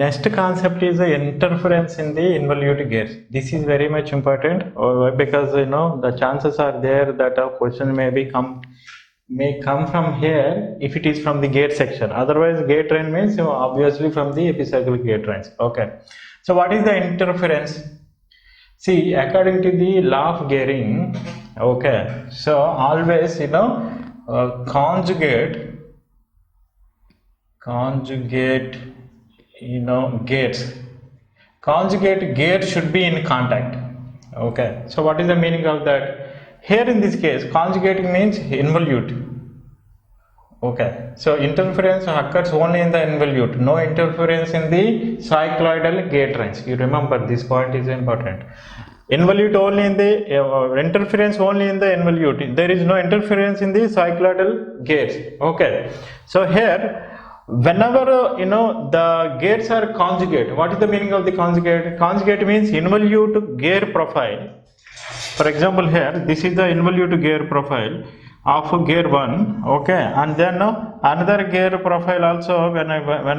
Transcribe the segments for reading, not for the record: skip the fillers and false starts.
Next concept is the interference in the involute gears. This is very much important because the chances are there that a question may come from here if it is from the gate section. Otherwise, gate train means obviously from the epicyclic gate trains. Okay. So what is the interference? See, according to the law of gearing, okay. So always conjugate gates. Conjugate gate should be in contact. Okay. So what is the meaning of that? Here in this case, conjugating means involute. Okay. So interference occurs only in the involute. No interference in the cycloidal gate trains. You remember this point is important. Involute only in the interference only in the involute. There is no interference in the cycloidal gates. Okay. So here, whenever the gates are conjugate, what is the meaning of the conjugate? Conjugate means involute gear profile. For example, here this is the involute gear profile of gear 1, okay, and then another gear profile also when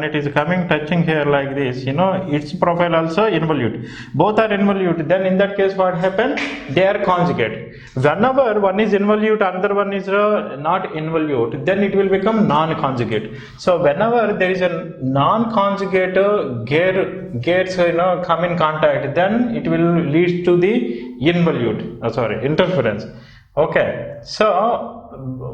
it is coming touching here like this, its profile also involute. Both are involute. Then in that case, what happened? They are conjugate. Whenever one is involute, another one is not involute, then it will become non-conjugate. So whenever there is a non-conjugate gates come in contact, then it will lead to the interference. Okay, so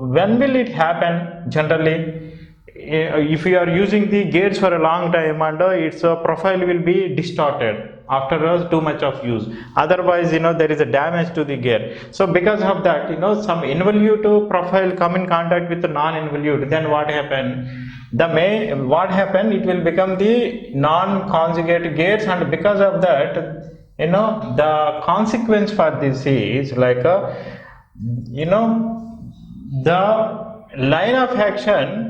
when will it happen? Generally, if you are using the gates for a long time and its profile will be distorted after too much of use. Otherwise, there is a damage to the gear. So because of that, some involute profile come in contact with the non-involute. Then what happened? It will become the non-conjugate gates, and because of that, the consequence for this is like the line of action.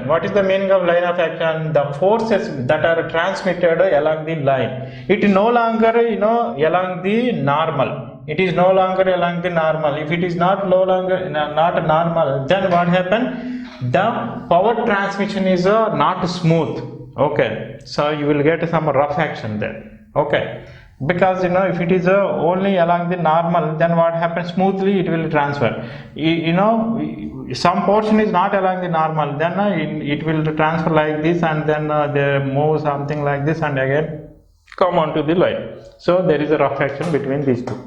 What is the meaning of line of action? The forces that are transmitted along the line. It is no longer along the normal. It is no longer along the normal. If it is not normal, then what happened? The power transmission is not smooth. Okay, so you will get some rough action there. Okay. Because if it is only along the normal, then what happens? Smoothly it will transfer. Some portion is not along the normal, then it will transfer like this, and then they move something like this, and again come onto the line. So there is a rough action between these two.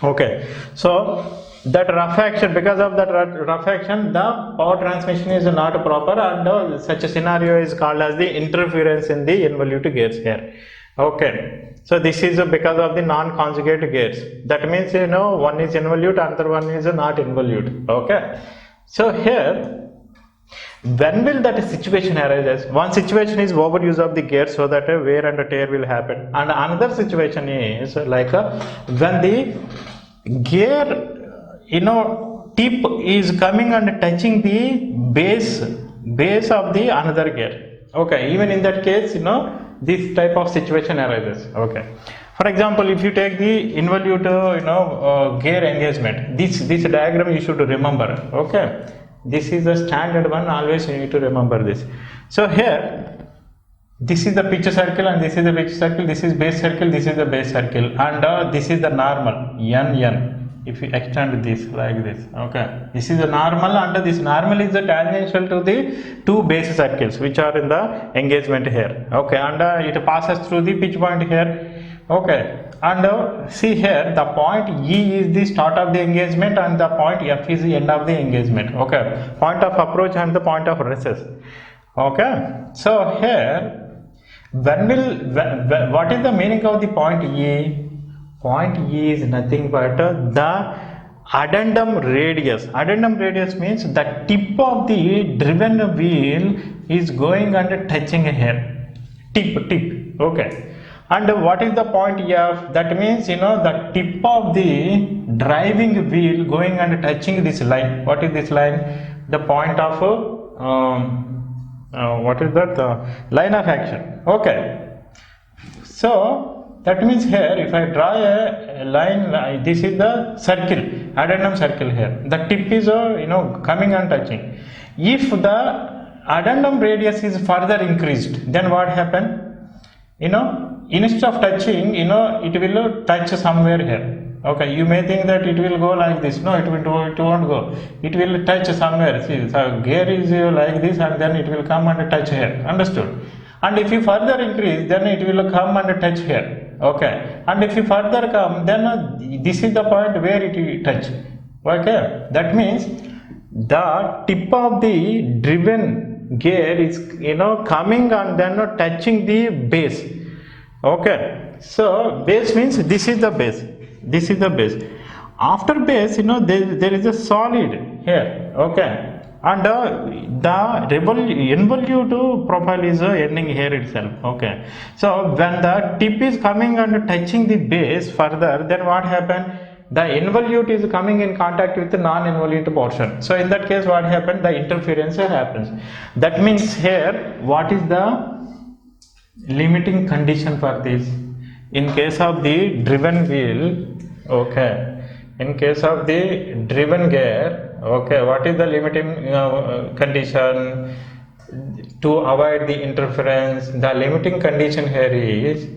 Okay, so that rough action, because of that rough action, the power transmission is not proper, and such a scenario is called as the interference in the involute gates here. Okay, so this is because of the non-conjugate gates. That means one is involute, another one is not involute. Okay, so here, when will that situation arise? One situation is overuse of the gear, so that wear and tear will happen, and another situation is like when the gear tip is coming and touching the base of the another gear. Okay, even in that case, this type of situation arises. Okay, for example, if you take the involute gear engagement, this diagram you should remember. Okay, this is the standard one, always you need to remember this. So here, this is the pitch circle, and this is the pitch circle, this is base circle, this is the base circle, and this is the normal n. If you extend this like this, okay, this is the normal, and this normal is the tangential to the two base circles which are in the engagement here. Okay, and it passes through the pitch point here. Okay, and see here, the point E is the start of the engagement, and the point F is the end of the engagement. Okay, point of approach and the point of recess. Okay, so here, what is the meaning of the point E? Point E is nothing but the addendum radius. Addendum radius means the tip of the driven wheel is going and touching here. Tip. Okay. And what is the point F? That means the tip of the driving wheel going and touching this line. What is this line? The point of what is that? Line of action. Okay. So that means here, if I draw a line, this is the circle, addendum circle here. The tip is coming and touching. If the addendum radius is further increased, then what happened? Instead of touching, it will touch somewhere here. Okay, you may think that it will go like this. No, it won't go. It will touch somewhere. See, so gear is like this, and then it will come and touch here. Understood? And if you further increase, then it will come and touch here. Okay, and if you further come, then this is the point where it will touch. Okay, that means the tip of the driven gear is coming and then touching the base. Okay, so base means this is the base. This is the base. After base, there is a solid here. Okay, and the involute profile is ending here itself. Okay, so when the tip is coming and touching the base further, then what happened? The involute is coming in contact with the non-involute portion. So in that case, what happened? The interference happens. That means here, what is the limiting condition for this? In case of the driven wheel, okay, in case of the driven gear, okay, what is the limiting condition to avoid the interference? The limiting condition here is,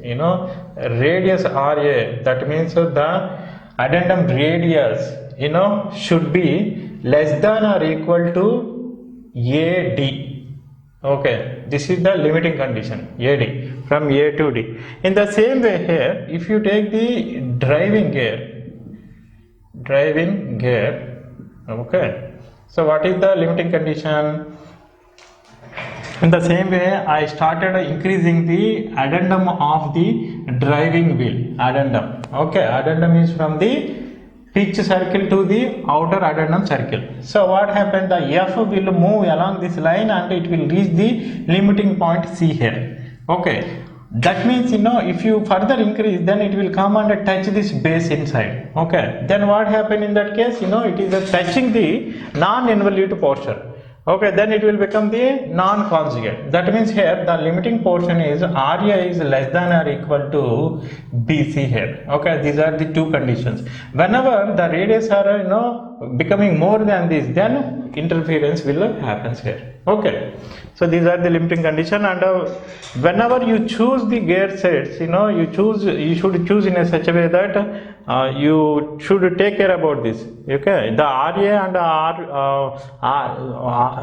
radius RA, that means the addendum radius, should be less than or equal to AD. Okay, this is the limiting condition, AD, from A to D. In the same way here, if you take the driving gear, okay, so what is the limiting condition? In the same way, I started increasing the addendum of the driving wheel, addendum. Okay, addendum is from the pitch circle to the outer addendum circle. So what happened? The F will move along this line and it will reach the limiting point C here. Okay, that means if you further increase, then it will come and touch this base inside. Okay, then what happened in that case? It is touching the non-involute portion. Okay, then it will become the non-conjugate. That means here the limiting portion is RA is less than or equal to BC here. Okay, these are the two conditions. Whenever the radius are becoming more than this, then interference will happen here. Okay, so these are the limiting condition, and whenever you choose the gear sets, you should choose in a such a way that you should take care about this. Okay, the RA and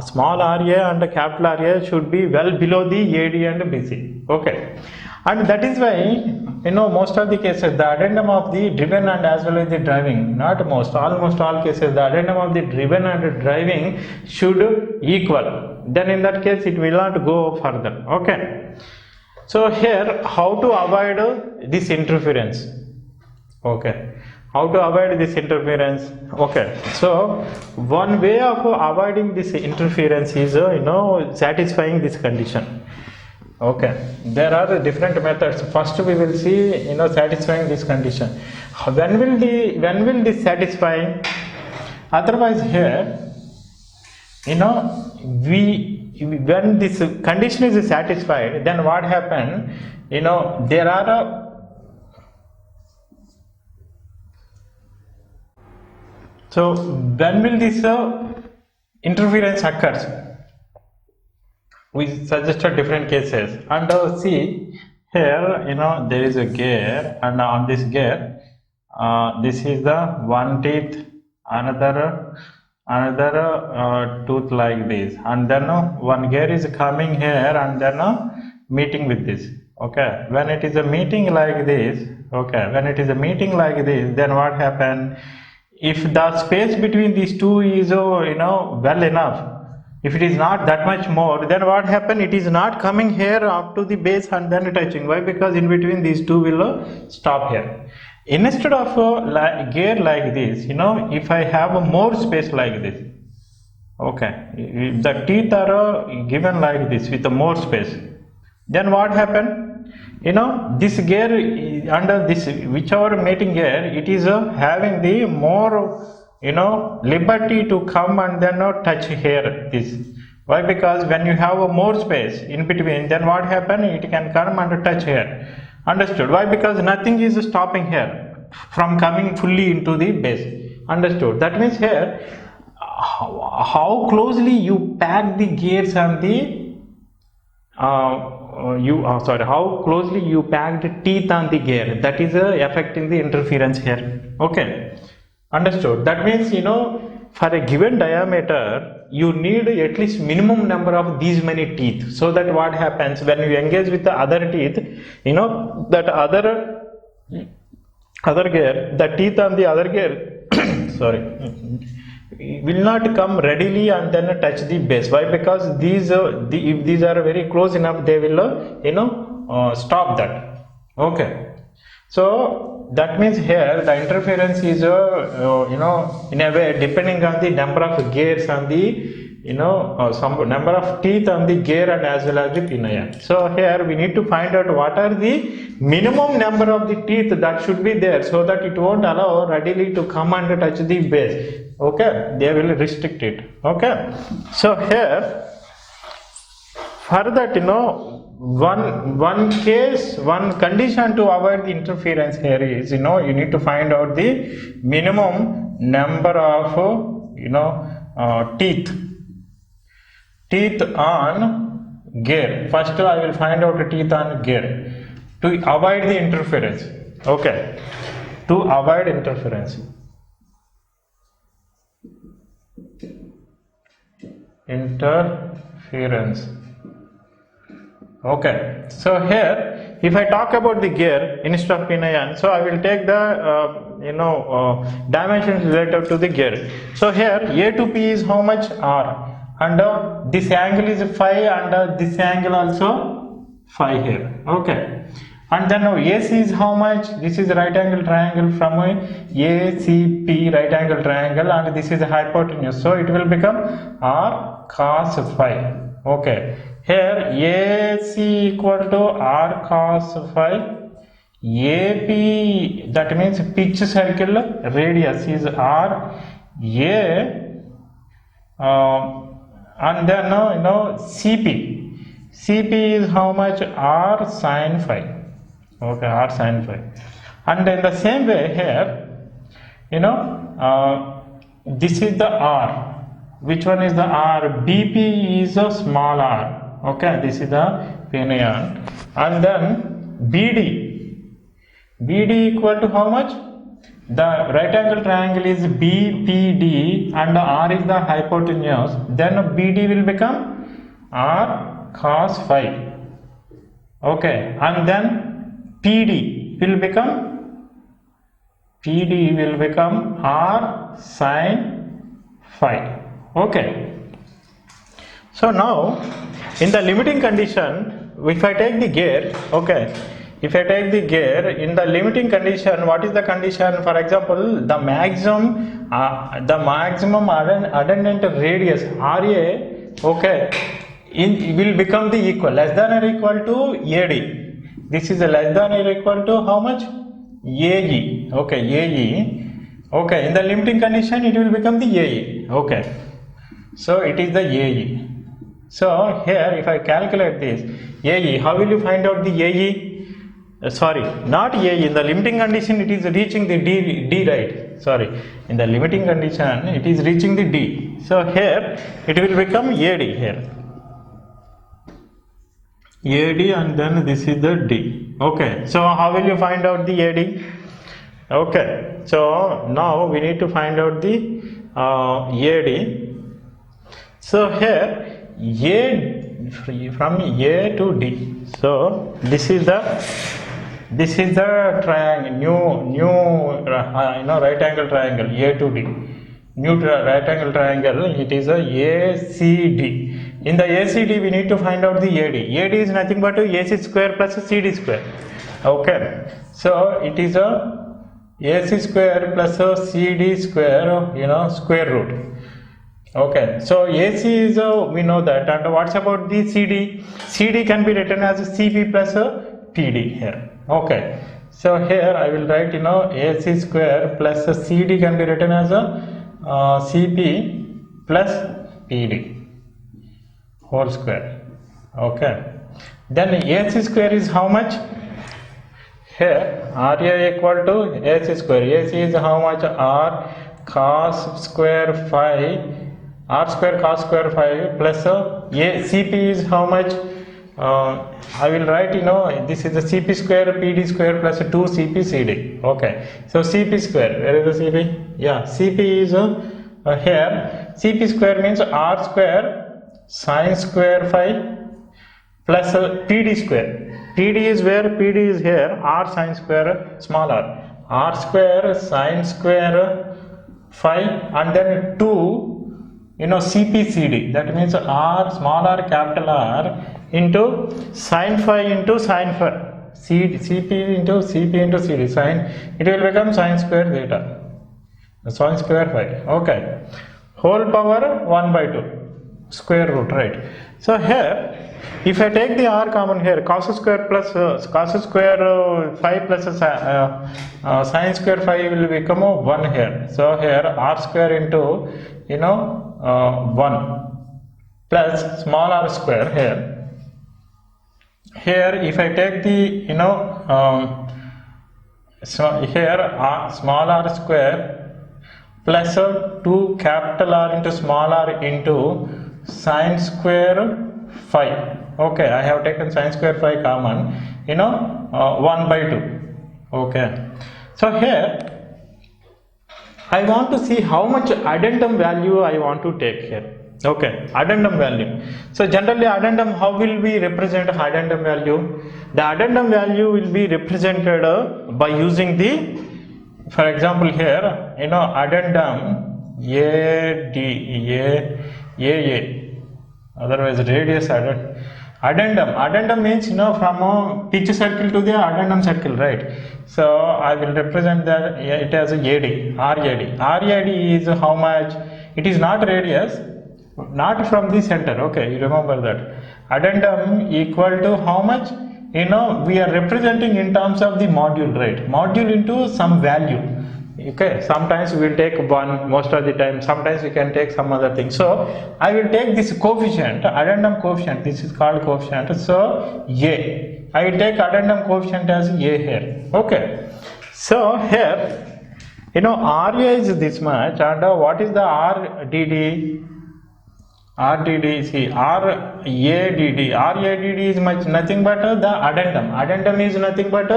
small RA and capital RA should be well below the AD and BC. Okay, and that is why most of the cases the addendum of the driven and as well as the driving, not most, almost all cases, the addendum of the driven and driving should equal. Then in that case it will not go further. Okay, so here how to avoid this interference? Okay, how to avoid this interference? Okay, so one way of avoiding this interference is satisfying this condition. Okay, there are different methods. First we will see satisfying this condition. When will this satisfy? Otherwise here when this condition is satisfied, then what happen? There are so when will this interference occurs? We suggested different cases, and see here there is a gear, and on this gear this is the one teeth, another tooth like this, and then one gear is coming here and then meeting with this. Okay, when it is a meeting like this, then what happen? If the space between these two is well enough, if it is not that much more, then what happen? It is not coming here up to the base and then touching. Why? Because in between these two will stop here. Instead of a gear like this, if I have a more space like this, okay, if the teeth are given like this with a more space, then what happen? This gear under this whichever mating gear, it is having the more liberty to come and then touch here this. Why? Because when you have a more space in between, then what happen? It can come and touch here. Understood? Why? Because nothing is stopping here from coming fully into the base. Understood? That means here how closely you pack the gears and the how closely you pack the teeth on the gear, that is affecting the interference here. Okay, understood. That means, you know, for a given diameter you need at least minimum number of these many teeth, so that what happens when you engage with the other teeth, you know, that other gear, the teeth on the other gear sorry, will not come readily and then touch the base. Why? Because these if these are very close enough, they will stop that. Okay, so that means here the interference is you know, in a way depending on the number of gears and the, you know, some number of teeth on the gear and as well as the pinion. So here we need to find out what are the minimum number of the teeth that should be there, so that it won't allow readily to come and touch the base. Okay, they will restrict it. Okay, so here for that, you know, one case, one condition to avoid the interference here is, you know, you need to find out the minimum number of, you know, teeth on gear. First I will find out the teeth on gear to avoid the interference. Okay, to avoid interference. Okay, so here if I talk about the gear instead of pinion, so I will take the dimensions related to the gear. So here A to P is how much? R, and this angle is phi, and this angle also phi here. Okay, and then now AC is how much? This is right angle triangle from ACP, right angle triangle, and this is a hypotenuse, so it will become R cos phi. Okay, here AC equal to R cos phi, AP, that means pitch circle radius is R A, and then you know, CP is how much? R sin phi. Okay, R sin phi. And in the same way here, you know, this is the R. Which one is the R? BP is a small r. Okay, this is the pinion. And then BD equal to how much? The right angle triangle is BPD and R is the hypotenuse. Then BD will become R cos phi. Okay, and then PD will become R sin phi. Okay, so now in the limiting condition, if I take the gear, okay, if I take the gear in the limiting condition, what is the condition? For example, the maximum addendant radius RA, okay, will become the equal, less than or equal to AD. This is a less than or equal to how much? AE. Okay, AE. Okay, in the limiting condition it will become the AE. Okay, so it is the AE. So here if I calculate this AE, how will you find out the AE? Sorry, not AE. In the limiting condition it is reaching the D, right? Sorry, in the limiting condition it is reaching the D. So here it will become AD here. AD, and then this is the D. Okay, so how will you find out the AD? Okay, so now we need to find out the AD. So here A, from A to D. So this is the triangle, new right angle triangle A to D. New right angle triangle. It is a ACD. In the ACD we need to find out the AD. AD is nothing but AC square plus CD square. Okay, so it is a AC square plus a CD square, square root. Okay, so AC is we know that, and what's about the CD? CD can be written as CP plus PD here. Okay, so here I will write AC square plus CD can be written as CP plus PD whole square. Okay, then AC square is how much? Here RA equal to AC square. AC is how much? R cos square phi r square cos square phi plus a cp is how much? I will write, this is the cp square pd square plus 2 cp cd. Okay, so cp square, where is the cp? Yeah, cp is here. Cp square means r square sin square phi plus pd square. Pd is where? Pd is here, r sin square small r. R square sin square phi and then 2 cp cd, that means r small r capital R into sin phi into sin phi, cp into cd sin, it will become sin square theta, sin square phi. Okay, whole power 1 by 2 square root, right? So here if I take the r common here, cos square plus cos square phi plus sin square phi will become 1 here. So here r square into 1 plus small r square here. Here if I take the so here small r square plus 2 capital R into small r into sin square phi. Okay, I have taken sin square phi common, 1 by 2. Okay, so here I want to see how much addendum value I want to take here. Okay, addendum value. So generally addendum, how will we represent addendum value? The addendum value will be represented by using the, for example here, addendum AA, otherwise radius addendum means from a pitch circle to the addendum circle, right? So I will represent that it as a RAD is how much? It is not radius, not from the center. Okay, you remember that. Addendum equal to how much? We are representing in terms of the module, right? Module into some value. Okay, sometimes we will take 1, most of the time, sometimes we can take some other thing. So I will take this coefficient, addendum coefficient, this is called coefficient. So A, I will take addendum coefficient as A here. Okay, so here RA is this much, and what is the RDD? See, RADD is much nothing but the addendum is nothing but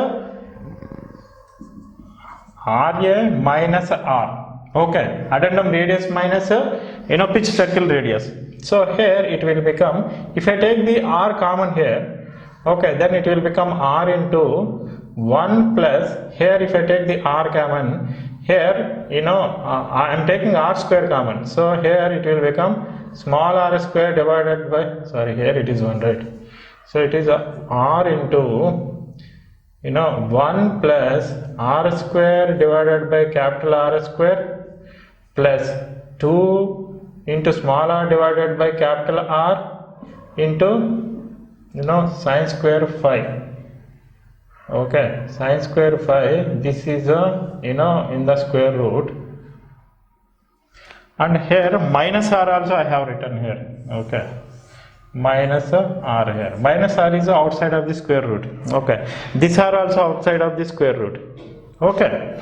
RA minus R. Okay, addendum radius minus pitch circle radius. So here it will become, if I take the R common here, okay, then it will become R into 1 plus, here if I take the R common here, I am taking R square common, so here it will become small r square divided by, sorry, here it is 1, right? So it is R into 1 plus r square divided by capital R square plus 2 into small r divided by capital R into sin square phi. Okay, sin square phi, this is in the square root, and here minus r also I have written here. Okay, minus r here, minus r is outside of the square root. Okay, these are also outside of the square root. Okay,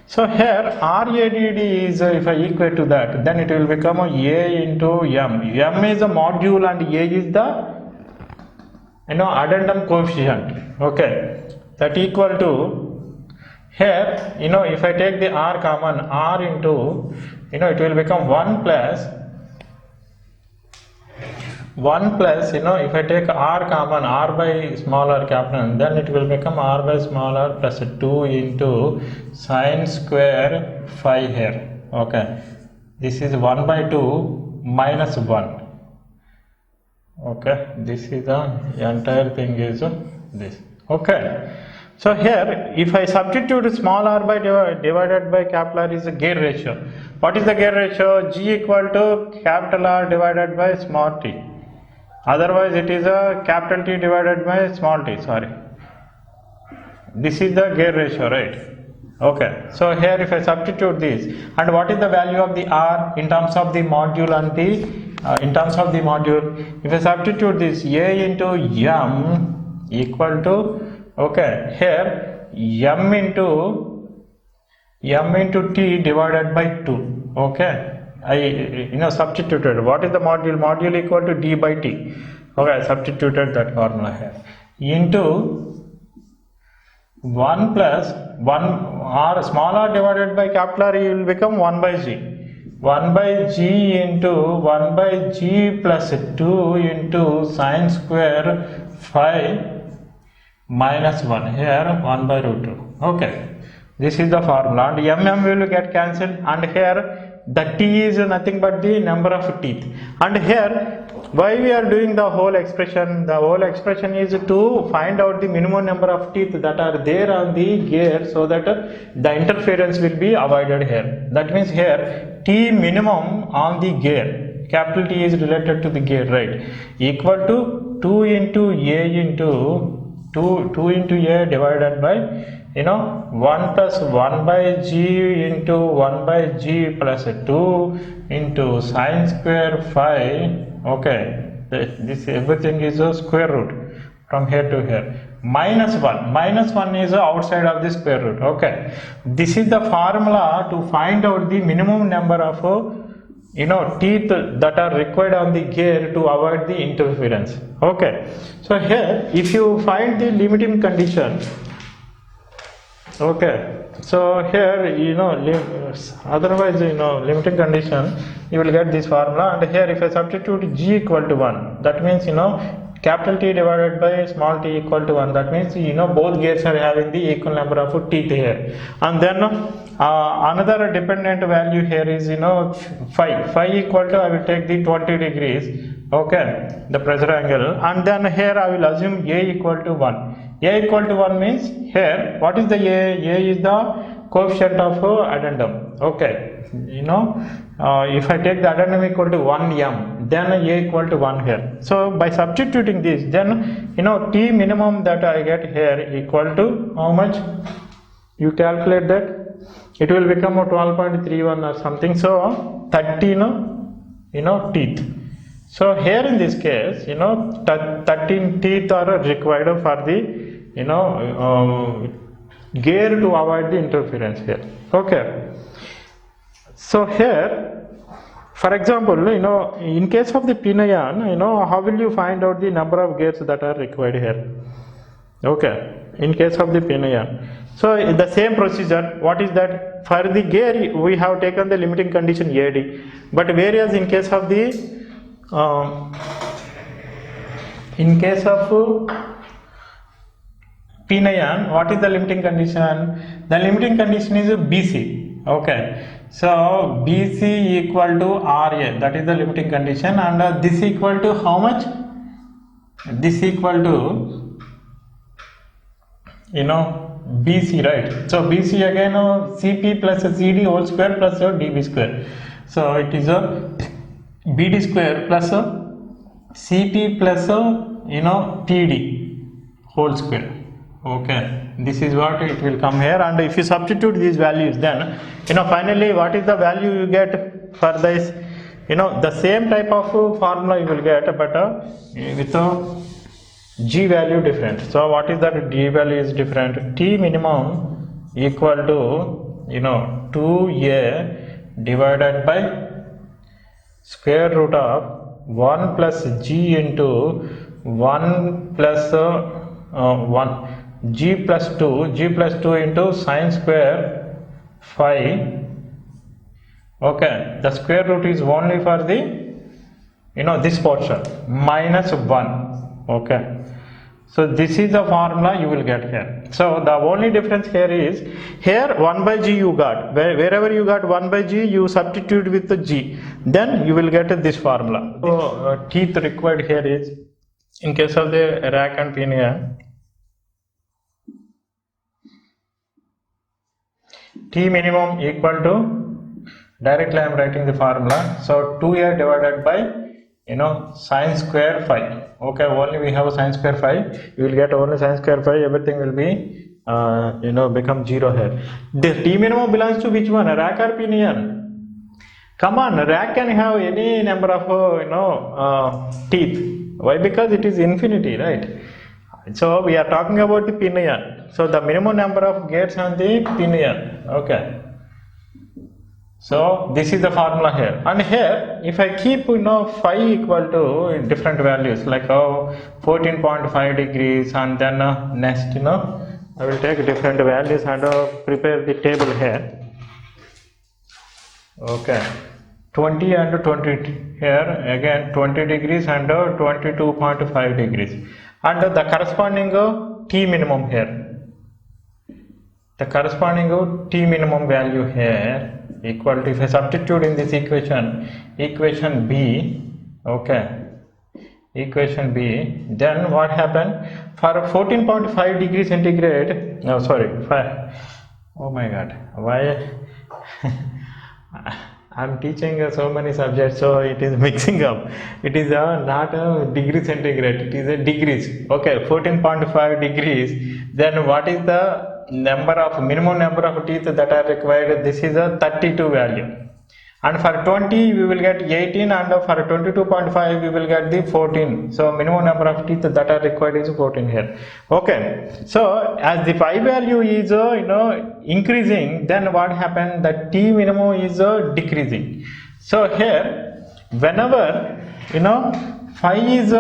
so here RADD is, if I equate to that, then it will become a into m. M is a module and A is the addendum coefficient. Okay, that equal to, here if I take the r common, r into it will become 1 plus if I take r common, r by small r capital, then it will become r by small r plus 2 into sin square phi here. Okay, this is 1 by 2 minus 1. Okay, this is the entire thing is this. Okay, so here if I substitute small r by divided by capital R is a gear ratio. What is the gear ratio? G equal to capital R divided by small t. Otherwise it is a capital T divided by small t, sorry. This is the gear ratio, right? Okay, so here if I substitute this, and what is the value of the R in terms of the module and the in terms of the module, if I substitute this, A into M equal to, okay, here m into T divided by 2. Okay, substituted. What is the module? Module equal to d by t. Okay, I substituted that formula here into 1 plus 1 r small r divided by capital R, will become 1 by g. 1 by g into 1 by g plus 2 into sine square phi minus 1. Here 1 by root 2. Okay, this is the formula, and mm will get cancelled, and here the t is nothing but the number of teeth. And here, why we are doing the whole expression? The whole expression is to find out the minimum number of teeth that are there on the gear, so that the interference will be avoided here. That means here t minimum on the gear, capital T is related to the gear, right, equal to 2 into a into 2 into a divided by 1 plus 1 by g into 1 by g plus 2 into sine square phi. Okay, this everything is a square root from here to here. Minus 1 is outside of the square root. Okay, this is the formula to find out the minimum number of teeth that are required on the gear to avoid the interference. Okay, so here if you find the limiting condition, okay, so here otherwise limiting condition, you will get this formula, and here if I substitute g equal to 1, that means capital T divided by small t equal to 1, that means both gears are having the equal number of teeth here. And then another dependent value here is phi equal to, I will take the 20 degrees, okay, the pressure angle, and then here I will assume a equal to 1. A equal to 1 means here what is the a is the coefficient of addendum. Okay, if I take the addendum equal to 1m, then a equal to 1 here. So by substituting this, then t minimum that I get here equal to how much? You calculate that, it will become 12.31 or something. So 13 teeth. So here in this case 13 teeth are required for the gear to avoid the interference here. Okay, so here for example in case of the pin ion, how will you find out the number of gears that are required here? Okay, in case of the pin ion, so the same procedure. What is that? For the gear we have taken the limiting condition AD, but whereas in case of the pin ion, what is the limiting condition? The limiting condition is BC. Okay, so BC equal to RA, that is the limiting condition, and this equal to how much? This equal to BC, right? So BC again CP plus CD whole square plus DB square. So it is a BD square plus CP plus TD whole square. Okay, this is what it will come here, and if you substitute these values, then finally what is the value you get for this? The same type of formula you will get, but with a g value different. So what is that? G value is different. T minimum equal to 2a divided by square root of 1 plus g into 1 plus 1 g plus 2 into sine square phi. Okay, the square root is only for the this portion minus 1. Okay, so this is the formula you will get here. So the only difference here is, here 1 by g you got, wherever you got 1 by g, you substitute with the g, then you will get this formula. So teeth required here is, in case of the rack and pin ion, T minimum equal to, directly I am writing the formula, so 2a divided by sine square phi. Okay, only we have sine square phi, you will get only sine square phi, everything will be become 0 here. The T minimum belongs to which one? Rack or pin ion? Come on, rack can have any number of teeth. Why? Because it is infinity, right? So we are talking about the pin ion. So the minimum number of gears on the pin ion. Okay. So this is the formula here, and here if I keep phi equal to different values like 14.5 degrees, and then next I will take different values and prepare the table here. Okay, 20 and 20 here, again 20 degrees and 22.5 degrees, and the corresponding T minimum here, the corresponding T minimum value here equal to, if I substitute in this equation B, okay, equation B, then what happened for 14.5 degrees centigrade, no sorry, 5, oh my god, why I'm teaching so many subjects, so it is mixing up. It is not a degree centigrade, it is a degrees. Okay, 14.5 degrees. Then what is the minimum number of teeth that are required? This is a 32 value. And for 20 we will get 18, and for 22.5 we will get the 14. So minimum number of teeth that are required is 14 here. Okay, so as the phi value is increasing, then what happened, the T minimum is decreasing. So here whenever phi is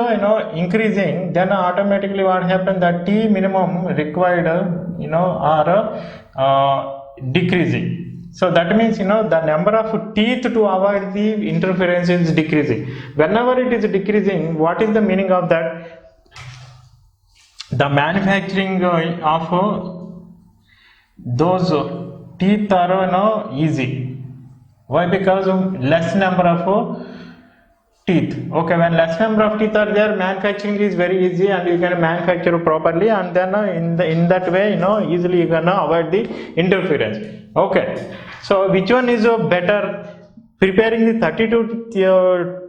increasing, then automatically what happened, the T minimum required are decreasing. So that means the number of teeth to avoid the interference is decreasing. Whenever it is decreasing, what is the meaning of that? The manufacturing of those teeth are easy. Why? Because less number of teeth. Okay, when less number of teeth are there, manufacturing is very easy and you can manufacture properly, and then in that way easily you can avoid the interference. Okay, so which one is better, preparing the 32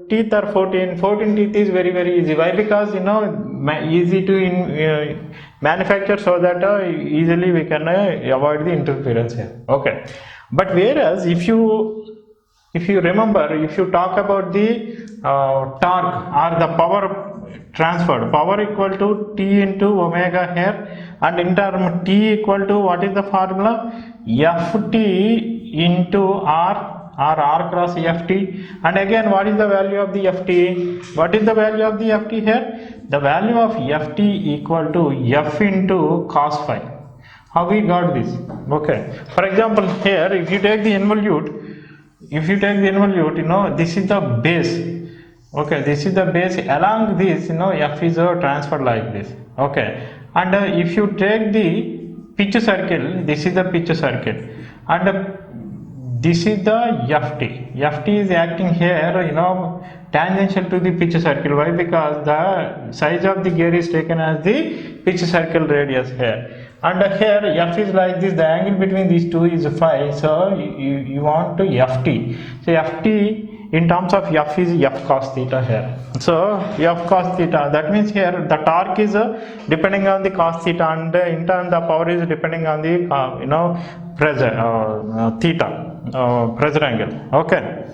teeth or 14 teeth is very easy. Why? Because easy to manufacture, so that easily we can avoid the interference here. Okay, but whereas if you remember, if you talk about the torque or the power transferred, power equal to T into omega here, and in term T equal to, what is the formula, Ft into R, or R cross Ft, and again what is the value of the Ft? What is the value of the Ft here? The value of Ft equal to F into cos phi. How we got this? Okay, for example here, if you take the involute, this is the base. Okay, this is the base. Along this, F is transferred like this. Okay, and if you take the pitch circle, this is the pitch circle, and this is the Ft. Ft is acting here, tangential to the pitch circle. Why? Because the size of the gear is taken as the pitch circle radius here. And here F is like this, the angle between these two is phi, so you want to Ft. So Ft in terms of F is F cos theta here. So F cos theta, that means here the torque is depending on the cos theta, and in turn the power is depending on the pressure theta, pressure angle. Okay.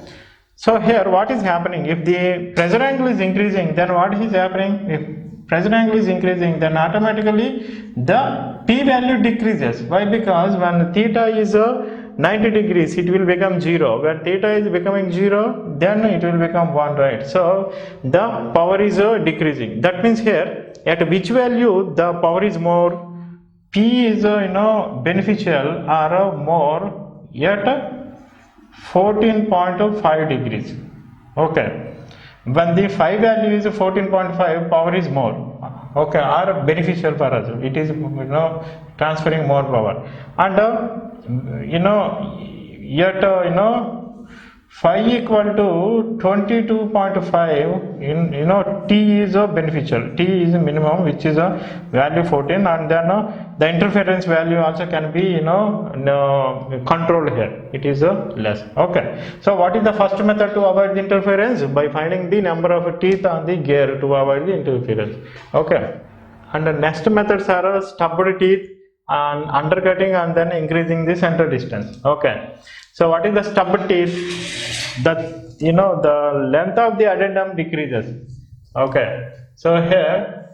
So here what is happening, if the pressure angle is increasing, then what is happening? If pressure angle is increasing, then automatically the P value decreases. Why? Because when theta is 90 degrees, it will become 0. When theta is becoming 0, then it will become 1, right? So the power is decreasing. That means here, at which value the power is more, P is beneficial or more at 14.5 degrees. Okay, when the phi value is 14.5, power is more. Okay, or beneficial for us, it is transferring more power, and yet phi equal to 22.5, in T is a beneficial, T is a minimum, which is a value 14, and then the interference value also can be controlled here, it is less. Okay, so what is the first method to avoid the interference? By finding the number of teeth on the gear to avoid the interference. Okay, and the next methods are stubbed teeth and undercutting, and then increasing the center distance. Okay, so what is the stubbed teeth? The the length of the addendum decreases. Okay, so here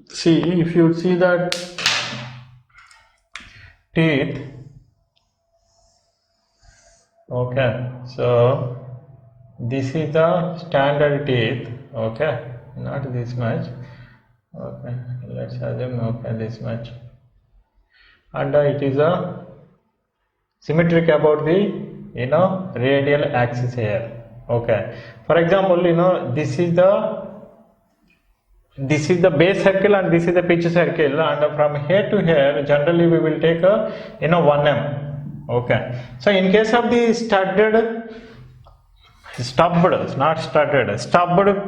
see, if you see that teeth, Okay, so this is the standard teeth. Okay, not this much. Okay, let's assume okay this much, and it is a symmetric about the radial axis here. Okay, for example, this is the base circle and this is the pitch circle, and from here to here generally we will take a 1 m. Okay, so in case of the stubbed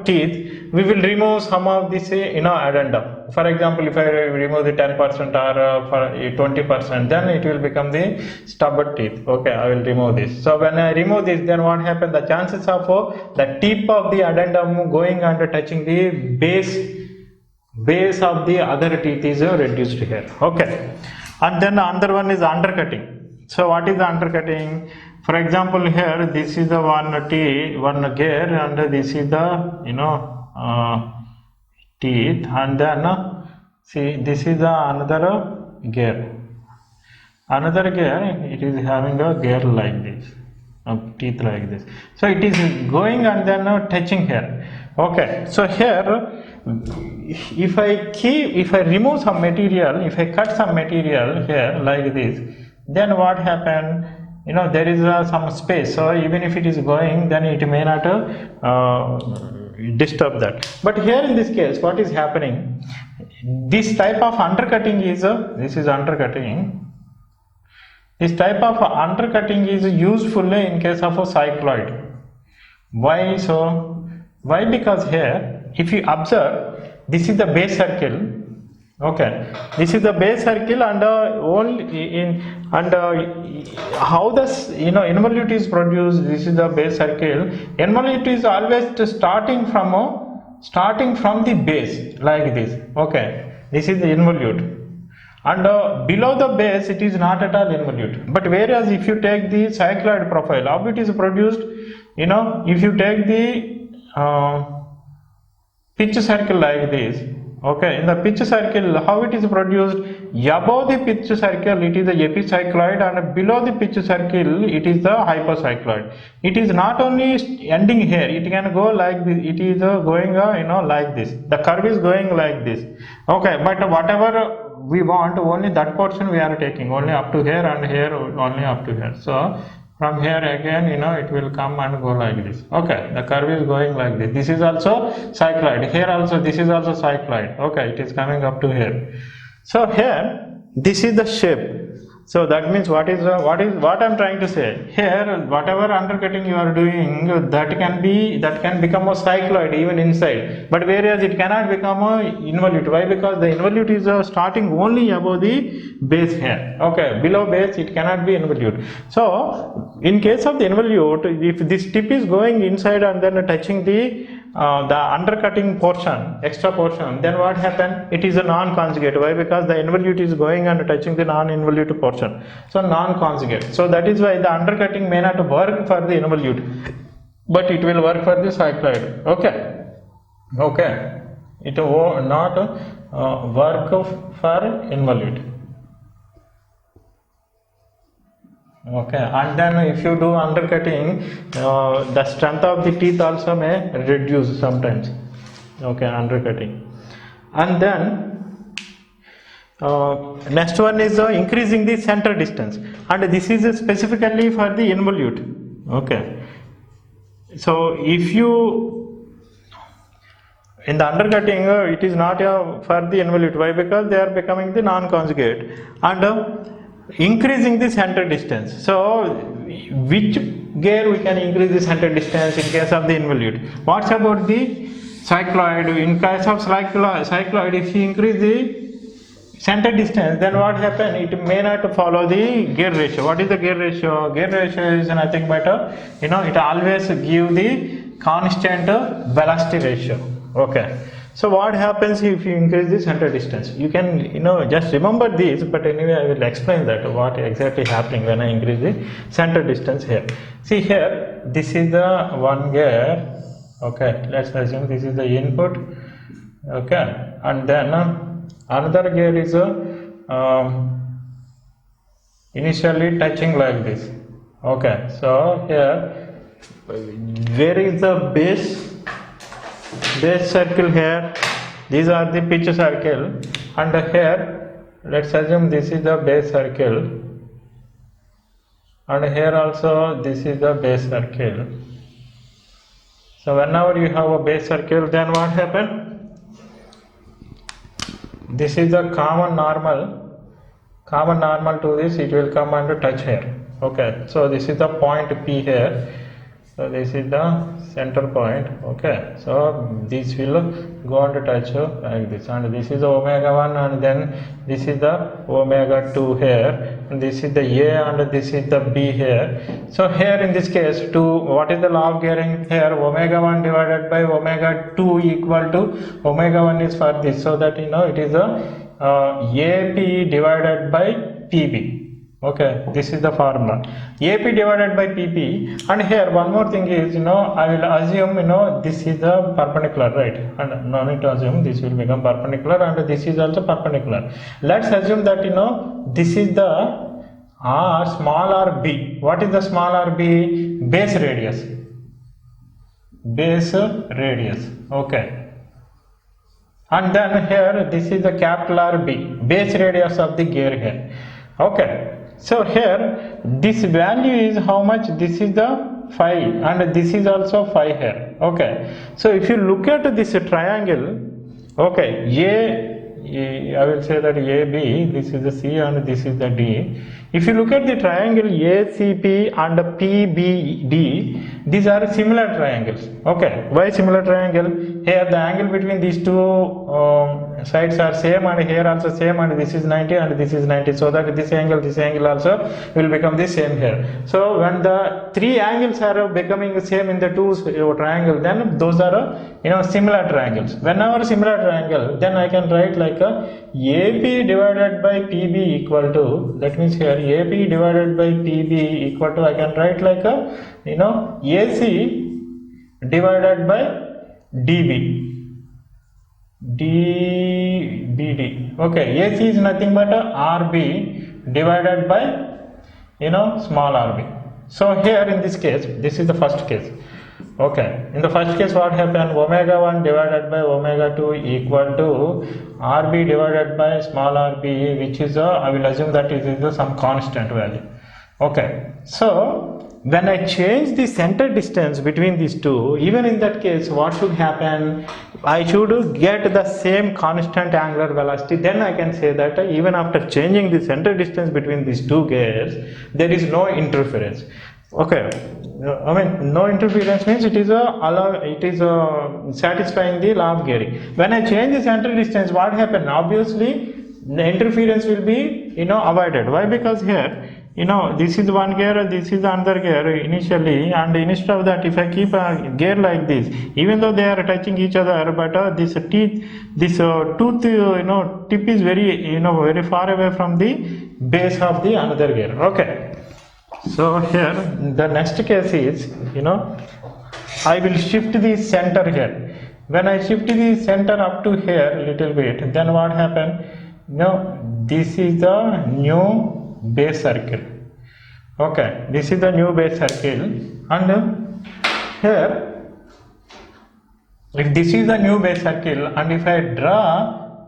teeth, we will remove some of this addendum. For example, if I remove the 10% or for 20%, then it will become the stubbed teeth. Okay, I will remove this. So when I remove this, then what happens? The chances of the tip of the addendum going and touching the base of the other teeth is reduced here. Okay, and then the other one is undercutting. So what is the undercutting? For example, here this is the one gear, and this is the teeth, and then see this is the another gear. Another gear, it is having a gear like this, teeth like this. So it is going and then touching here. Okay, so here if I remove some material, if I cut some material here like this, then what happened? There is some space, so even if it is going, then it may not disturb that. But here in this case, what is happening? This type of undercutting is undercutting. This type of undercutting is useful in case of a cycloid. Why so? Why? Because here, if you observe, this is the base circle. Okay, this is the base circle, and how this involute is produced. This is the base circle. Involute is always starting from the base like this. Okay, this is the involute, and below the base it is not at all involute. But whereas if you take the cycloid profile, how it is produced? If you take the pitch circle like this. Okay, in the pitch circle, how it is produced? Above the pitch circle, it is the epicycloid, and below the pitch circle, it is the hypocycloid. It is not only ending here; it can go like this. It is going, like this. The curve is going like this. Okay, but whatever we want, only that portion we are taking, only up to here, and here only up to here. So from here again, it will come and go like this. Okay, the curve is going like this. This is also cycloid. Here also, this is also cycloid. Okay, it is coming up to here. So here, this is the shape. So that means what I'm trying to say here. Whatever undercutting you are doing, that can become a cycloid even inside. But whereas it cannot become a involute. Why? Because the involute is starting only above the base here. Okay, below base it cannot be involute. So in case of the involute, if this tip is going inside and then touching the undercutting portion, extra portion, then what happens? It is a non-conjugate. Why? Because the involute is going and touching the non-involute portion. So non-conjugate. So that is why the undercutting may not work for the involute, but it will work for the cycloid. Okay. Okay. It will not work for involute. Okay, and then if you do undercutting, the strength of the teeth also may reduce sometimes. Okay, undercutting. And then next one is increasing the center distance, and this is specifically for the involute. Okay, so if you in the undercutting, it is not for the involute. Why? Because they are becoming the non-conjugate, and increasing the center distance. So which gear we can increase the center distance in case of the involute? What about the cycloid? In case of cycloid, if you increase the center distance, then what happens? It may not follow the gear ratio. What is the gear ratio? Gear ratio is nothing but it always give the constant velocity ratio. Okay. So what happens if you increase the center distance? You can just remember this, but anyway I will explain that what exactly happening when I increase the center distance here. See here, this is the one gear. Okay, let's assume this is the input. Okay, and then another gear is initially touching like this. Okay, so here, where is the base circle here? These are the pitch circle, and here, let's assume this is the base circle, and here also this is the base circle. So whenever you have a base circle, then what happen? This is the common normal to this, it will come and touch here. Okay, so this is the point P here, so this is the center point. Okay, so this will go and touch like this, and this is the omega 1, and then this is the omega 2 here, and this is the A, and this is the B here. So here in this case, what is the law of gearing here? Omega 1 divided by omega 2 equal to omega 1 is for this, so that it is a AP divided by PB. Okay, this is the formula, AP divided by PP. And here one more thing is, I will assume, this is the perpendicular, right? And no need to assume, this will become perpendicular, and this is also perpendicular. Let's assume that, this is the small r B. What is the small r B? Base radius. Okay. And then here, this is the capital R B, base radius of the gear here. Okay. So here, this value is how much? This is the 5, and this is also 5 here. Okay. So if you look at this triangle, okay, I will say that AB, this is the C, and this is the D. If you look at the triangle ACP and PBD, these are similar triangles. Okay, why similar triangle? Here the angle between these two sides are same, and here also same, and this is 90 and this is 90, so that this angle also will become the same here. So when the three angles are becoming the same in the two triangle, then those are similar triangles. Whenever similar triangle, then I can write like a AP divided by PB equal to, that means here AP divided by PB equal to, I can write like a AC divided by DBD. Okay, AC is nothing but a RB divided by small rb. So here in this case, this is the first case. Okay, in the first case what happened? Omega 1 divided by omega 2 equal to RB divided by small rb, which is I will assume that it is some constant value. Okay, so when I change the center distance between these two, even in that case, what should happen? I should get the same constant angular velocity. Then I can say that even after changing the center distance between these two gears, there is no interference. Okay, I mean no interference means it is satisfying the law of gearing. When I change the center distance, what happens? Obviously, the interference will be avoided. Why? Because here this is one gear, this is another gear initially, and instead of that, if I keep a gear like this, even though they are touching each other, but this tooth tip is very far away from the base of the another gear. Okay. So here the next case is, I will shift the center here. When I shift the center up to here a little bit, then what happen? This is the new base circle. Okay, this is the new base circle, and here, if this is the new base circle, and if I draw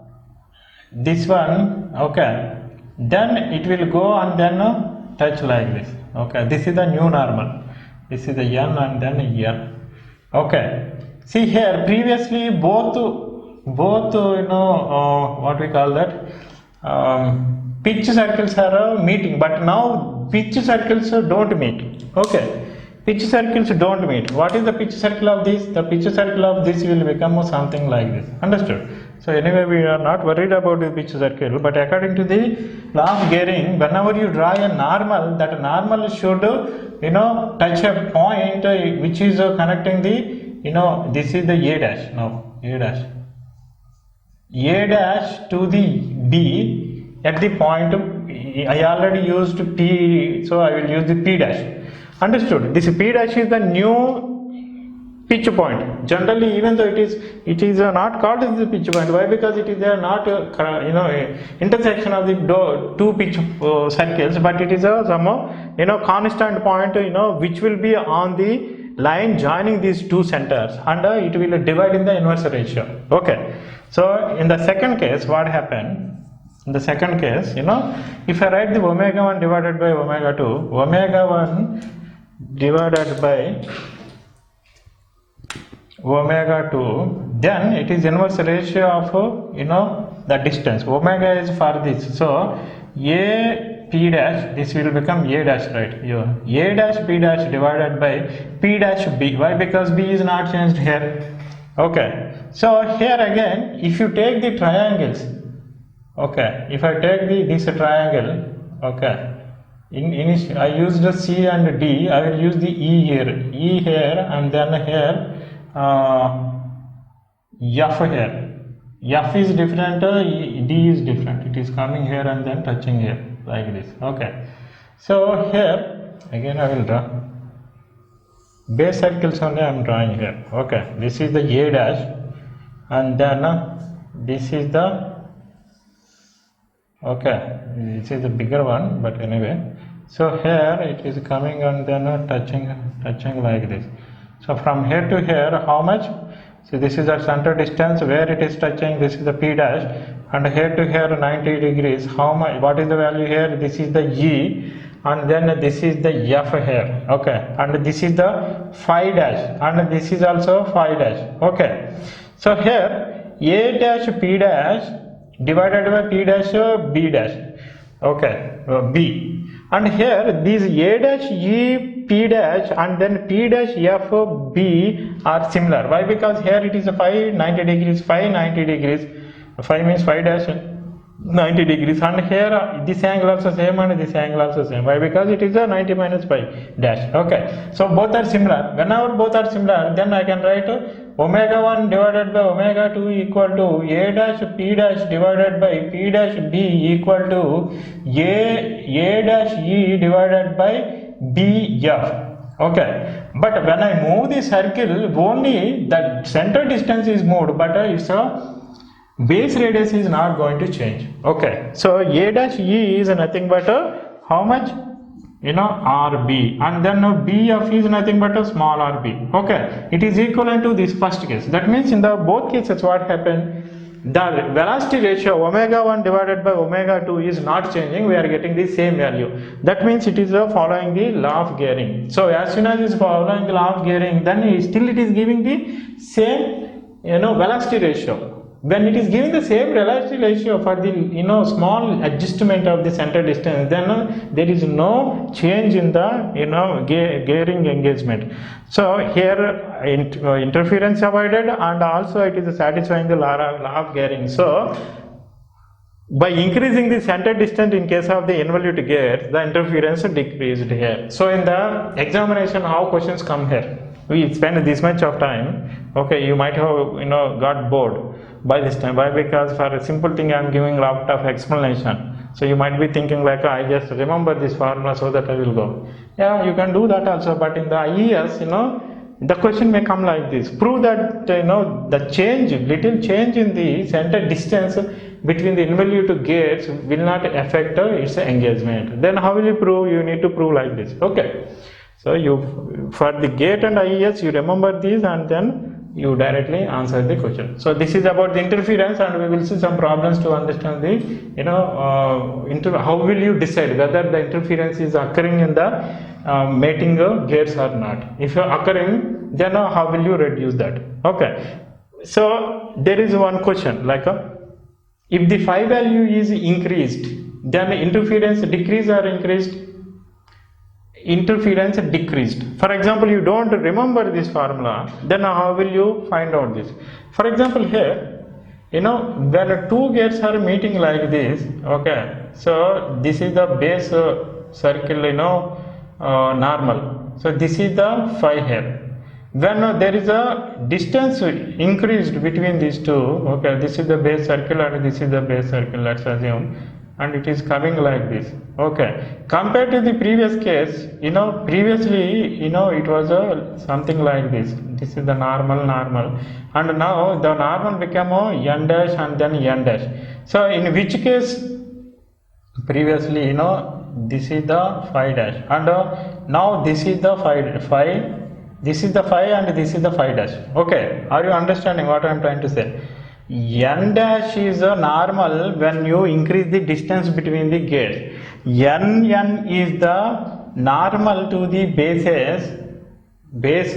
this one, okay, then it will go and then touch like this. Okay, this is the new normal. This is the N and then N. Okay, see here previously both what we call that pitch circles are meeting, but now pitch circles don't meet. Okay, pitch circles don't meet. What is the pitch circle of this? The pitch circle of this will become something like this. Understood? So anyway, we are not worried about the pitch circle, but according to the law of gearing, whenever you draw a normal, that normal should touch a point which is connecting the this is the A dash. No, A dash to the B at the point. I already used P, so I will use the P dash. Understood? This P dash is the new pitch point. Generally, even though it is not called as the pitch point. Why? Because it is not intersection of the two pitch circles, but it is some constant point, which will be on the line joining these two centers, and it will divide in the inverse ratio. Okay, so in the second case, what happened? In the second case, if I write the omega 1 divided by omega 2, omega 1 divided by omega 2, then it is inverse ratio of the distance. Omega is for this, so a p dash, this will become a dash, right? A dash p dash divided by p dash b. Why? Because b is not changed here. Okay, so here again, if you take the triangles, okay, if I take this triangle, okay, I used the C and D, I will use the E here, and then here F here. F is different, D is different. It is coming here and then touching here like this. Okay, so here again I will draw base circles only. I am drawing here. Okay, this is the A dash, and then this is the, okay, this is the bigger one, but anyway, so here it is coming and then touching like this. So from here to here, how much? So this is the center distance where it is touching. This is the p dash, and here to here 90 degrees. How much? What is the value here? This is the E, and then this is the F here. Okay, and this is the phi dash, and this is also phi dash. Okay, so here A dash p dash divided by p dash b dash. Okay, b, and here these A dash E p dash and then p dash f b are similar. Why? Because here it is a phi 90 degrees, phi 90 degrees, phi means phi dash 90 degrees, and here this angle also same and this angle also same. Why? Because it is a 90 minus phi dash. Okay, so both are similar. Whenever both are similar, then I can write omega 1 divided by omega 2 equal to a dash p dash divided by p dash b equal to a dash e divided by bf. Okay, but when I move the circle, only the center distance is moved, but its base radius is not going to change. Okay, so a dash e is nothing but how much? RB, and then BF is nothing but a small RB. Okay, it is equivalent to this first case. That means in the both cases, what happened? The velocity ratio omega 1 divided by omega 2 is not changing. We are getting the same value. That means it is following the law of Gehring. So as soon as it is following the law of Gehring, then still it is giving the same velocity ratio. When it is giving the same velocity ratio for the small adjustment of the center distance, then there is no change in the Gehring engagement. So here interference avoided, and also it is satisfying the law of Gehring. So by increasing the center distance in case of the involute gears, the interference decreased here. So in the examination, how questions come here? We spend this much of time. Okay, you might have got bored by this time. Why? Because for a simple thing I am giving a lot of explanation. So you might be thinking like, I just remember this formula so that I will go. Yeah, you can do that also, but in the IES, the question may come like this: prove that the change, little change in the center distance between the involute gears will not affect its engagement. Then how will you prove? You need to prove like this. Okay, so you, for the gate and IES, you remember these and then you directly answer the question. So this is about the interference, and we will see some problems to understand the how will you decide whether the interference is occurring in the mating gears or not. If occurring, then how will you reduce that? Okay, so there is one question like if the phi value is increased, then interference decreased or increased? Interference decreased. For example, you don't remember this formula, then how will you find out this? For example, here, when two gears are meeting like this, okay, so this is the base circle, normal. So this is the phi here. When there is a distance increased between these two, okay, this is the base circle and this is the base circle, let's assume, and it is coming like this. Okay, compared to the previous case, previously, it was something like this. This is the normal, and now the normal became n dash and then n dash. So in which case, previously, this is the phi dash, and now this is the phi, this is the phi, and this is the phi dash. Okay, are you understanding what I am trying to say? N dash is a normal when you increase the distance between the gates. N is the normal to the base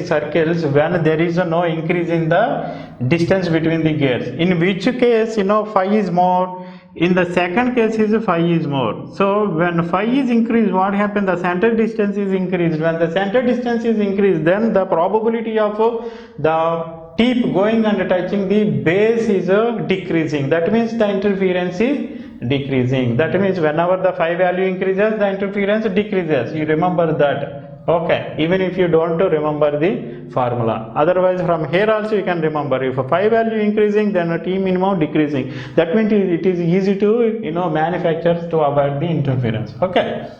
circles when there is no increase in the distance between the gates. In which case, phi is more. In the second case is phi is more. So when phi is increased, what happens? The center distance is increased. When the center distance is increased, then the probability of the tip going and touching the base is decreasing. That means the interference is decreasing. That means whenever the phi value increases, the interference decreases. You remember that. Okay, even if you don't remember the formula. Otherwise, from here also you can remember. If a phi value increasing, then a T minimum decreasing. That means it is easy to manufacture to avoid the interference. Okay.